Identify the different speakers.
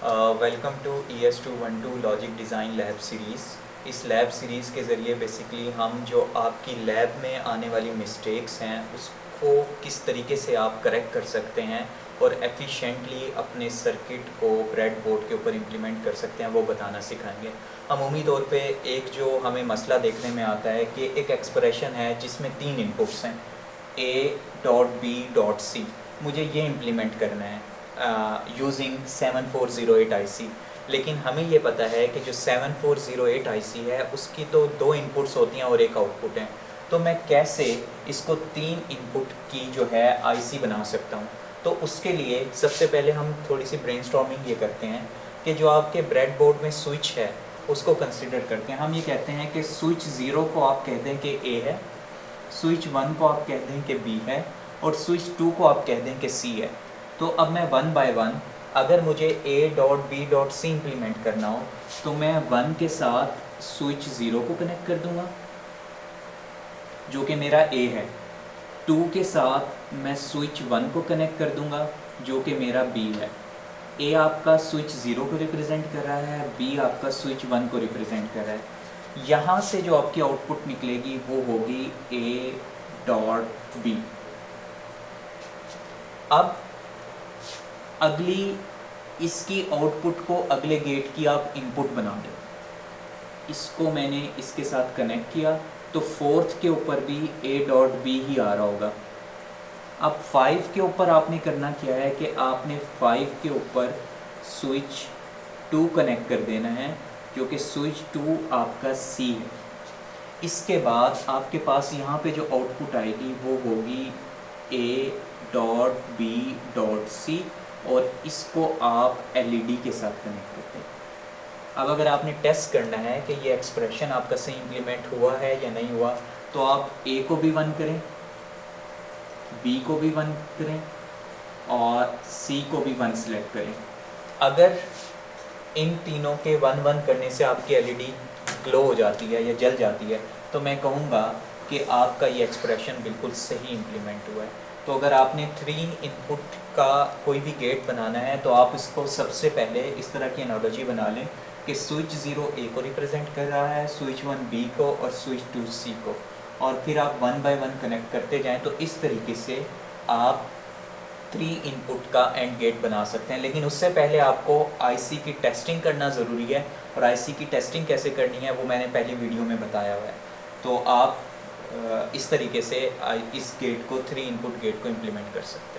Speaker 1: Welcome to ES212 logic design lab series. इस lab series के ज़रिए बेसिकली हम जो आपकी लैब में आने वाली मिस्टेक्स हैं उसको किस तरीके से आप करेक्ट कर सकते हैं और एफिशिएंटली अपने सर्किट को ब्रेड बोर्ड के ऊपर इम्प्लीमेंट कर सकते हैं वो बताना सिखाएंगे। अमूमी तौर पे एक जो हमें मसला देखने में आता है कि एक एक्सप्रेशन है जिसमें 3 इनपुट्स हैं A.B.C। मुझे ये इम्प्लीमेंट करना है यूजिंग 7408 IC, लेकिन हमें ये पता है कि जो 7408 IC है उसकी तो 2 इनपुट्स होती हैं और एक आउटपुट है। तो मैं कैसे इसको 3 इनपुट की जो है IC बना सकता हूँ? तो उसके लिए सबसे पहले हम थोड़ी सी ब्रेनस्टॉर्मिंग ये करते हैं कि जो आपके ब्रेड बोर्ड में स्विच है उसको कंसिडर करते हैं। हम ये कहते हैं कि स्विच 0 को आप कह दें कि A है, स्विच 1 को आप कह दें कि B है और स्विच 2 को आप कह दें कि C है। तो अब मैं 1 बाय 1 अगर मुझे A.B.C इम्प्लीमेंट करना हो तो मैं 1 के साथ स्विच 0 को कनेक्ट कर दूंगा जो कि मेरा A है। 2 के साथ मैं स्विच 1 को कनेक्ट कर दूंगा जो कि मेरा B है। A आपका स्विच 0 को रिप्रेजेंट कर रहा है, B आपका स्विच 1 को रिप्रेजेंट कर रहा है। यहाँ से जो आपकी आउटपुट निकलेगी वो होगी A.B। अब अगली इसकी आउटपुट को अगले गेट की आप इनपुट बना दो। इसको मैंने इसके साथ कनेक्ट किया तो 4th के ऊपर भी A.B ही आ रहा होगा। अब 5 के ऊपर आपने करना क्या है कि आपने 5 के ऊपर स्विच 2 कनेक्ट कर देना है जो कि स्विच 2 आपका C है। इसके बाद आपके पास यहाँ पे जो आउटपुट आएगी वो होगी A.B.C और इसको आप LED के साथ कनेक्ट करते हैं। अब अगर आपने टेस्ट करना है कि ये एक्सप्रेशन आपका सही इम्प्लीमेंट हुआ है या नहीं हुआ तो आप A को भी 1 करें, B को भी 1 करें और C को भी 1 सेलेक्ट करें। अगर इन तीनों के 1-1 करने से आपकी LED ग्लो हो जाती है या जल जाती है तो मैं कहूँगा कि आपका ये एक्सप्रेशन बिल्कुल सही इम्प्लीमेंट हुआ है। तो अगर आपने 3 इनपुट का कोई भी गेट बनाना है तो आप इसको सबसे पहले इस तरह की एनालॉजी बना लें कि स्विच 0 A को रिप्रेजेंट कर रहा है, स्विच 1 B को और स्विच 2 C को, और फिर आप 1 बाय 1 कनेक्ट करते जाएं। तो इस तरीके से आप 3 इनपुट का एंड गेट बना सकते हैं। लेकिन उससे पहले आपको IC की टेस्टिंग करना ज़रूरी है और IC की टेस्टिंग कैसे करनी है वो मैंने पहली वीडियो में बताया हुआ है। तो आप इस तरीके से इस गेट को 3 इनपुट गेट को इम्प्लीमेंट कर सकते हैं।